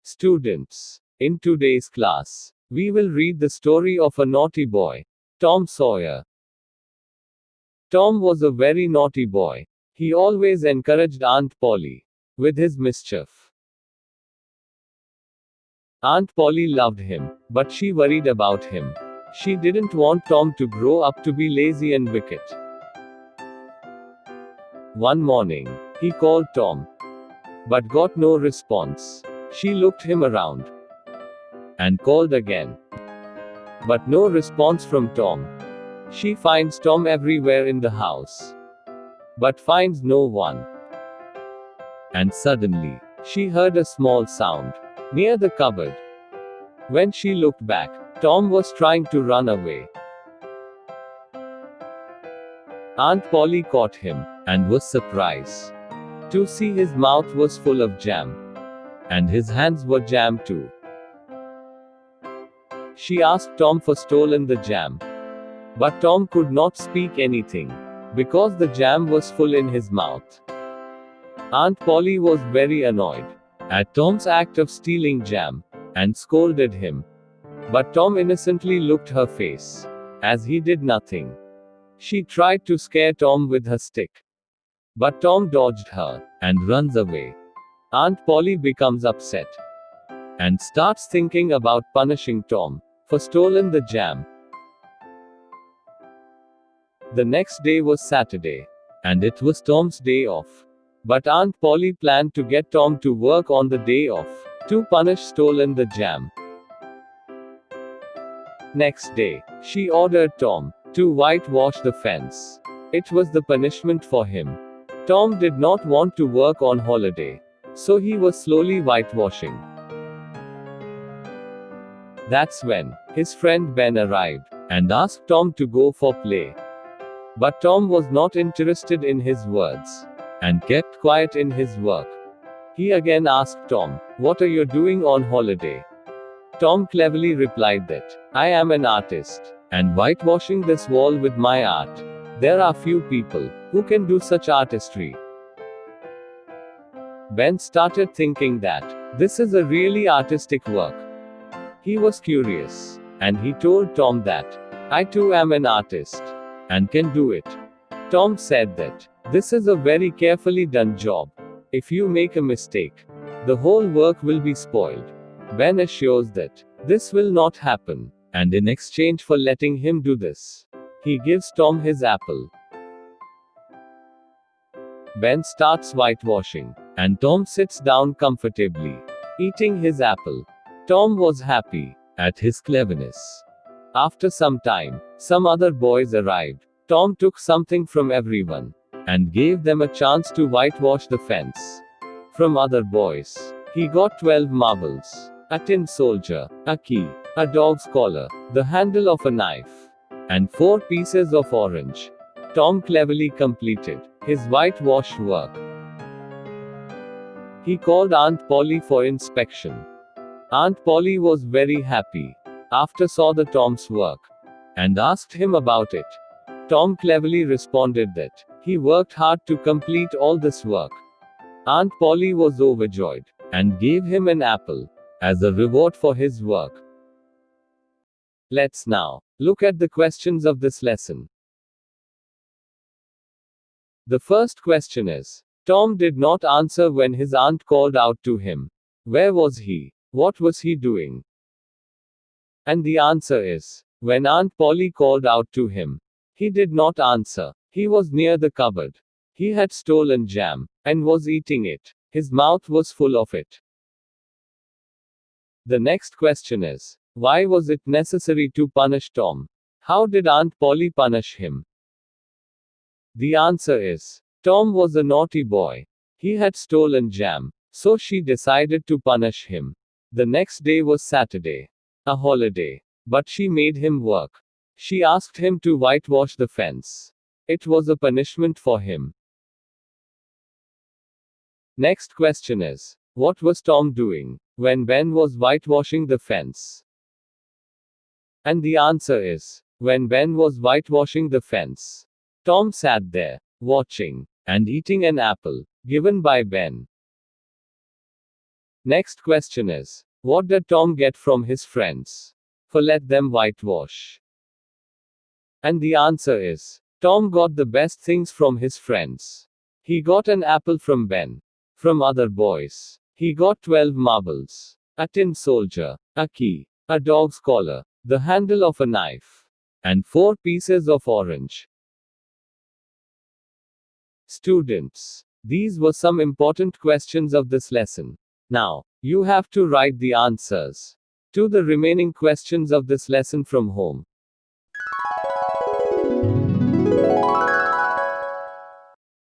Students, in today's class, we will read the story of a naughty boy, Tom Sawyer. Tom was a very naughty boy. He always encouraged Aunt Polly with his mischief. Aunt Polly loved him, but she worried about him. She didn't want Tom to grow up to be lazy and wicked. One morning, he called Tom, but got no response. She looked him around and called again, but no response from Tom. She finds Tom everywhere in the house, but finds no one. And suddenly, she heard a small sound near the cupboard. When she looked back, Tom was trying to run away. Aunt Polly caught him and was surprised to see his mouth was full of jam, and his hands were jammed too. She asked Tom for stolen the jam, but Tom could not speak anything because the jam was full in his mouth. Aunt Polly was very annoyed at Tom's act of stealing jam and scolded him. But Tom innocently looked her face as he did nothing. She tried to scare Tom with her stick, but Tom dodged her and runs away. Aunt Polly becomes upset and starts thinking about punishing Tom for stolen the jam. The next day was Saturday, and it was Tom's day off. But Aunt Polly planned to get Tom to work on the day off to punish stolen the jam. Next day, she ordered Tom to whitewash the fence. It was the punishment for him. Tom did not want to work on holiday, so he was slowly whitewashing. That's when his friend Ben arrived and asked Tom to go for play. But Tom was not interested in his words and kept quiet in his work. He again asked Tom, "What are you doing on holiday?" Tom cleverly replied that, "I am an artist, and whitewashing this wall with my art. There are few people who can do such artistry." Ben started thinking that this is a really artistic work. He was curious, and he told Tom that, "I too am an artist, and can do it." Tom said that, "This is a very carefully done job. If you make a mistake, the whole work will be spoiled." Ben assures that this will not happen, and in exchange for letting him do this, he gives Tom his apple. Ben starts whitewashing, and Tom sits down comfortably, eating his apple. Tom was happy at his cleverness. After some time, some other boys arrived. Tom took something from everyone and gave them a chance to whitewash the fence. From other boys, he got 12 marbles, a tin soldier, a key, a dog's collar, the handle of a knife, and 4 pieces of orange. Tom cleverly completed his whitewash work. He called Aunt Polly for inspection. Aunt Polly was very happy after saw the Tom's work and asked him about it. Tom cleverly responded that he worked hard to complete all this work. Aunt Polly was overjoyed and gave him an apple as a reward for his work. Let's now look at the questions of this lesson. The first question is, Tom did not answer when his aunt called out to him. Where was he? What was he doing? And the answer is, when Aunt Polly called out to him, he did not answer. He was near the cupboard. He had stolen jam and was eating it. His mouth was full of it. The next question is, why was it necessary to punish Tom? How did Aunt Polly punish him? The answer is, Tom was a naughty boy. He had stolen jam, so she decided to punish him. The next day was Saturday, a holiday, but she made him work. She asked him to whitewash the fence. It was a punishment for him. Next question is, what was Tom doing when Ben was whitewashing the fence? And the answer is, when Ben was whitewashing the fence, Tom sat there, watching. and eating an apple, given by Ben. Next question is, what did Tom get from his friends? For let them whitewash. And the answer is, Tom got the best things from his friends. He got an apple from Ben. From other boys, he got 12 marbles, a tin soldier, a key, a dog's collar, the handle of a knife, and 4 pieces of orange. Students, these were some important questions of this lesson. Now, you have to write the answers to the remaining questions of this lesson from home.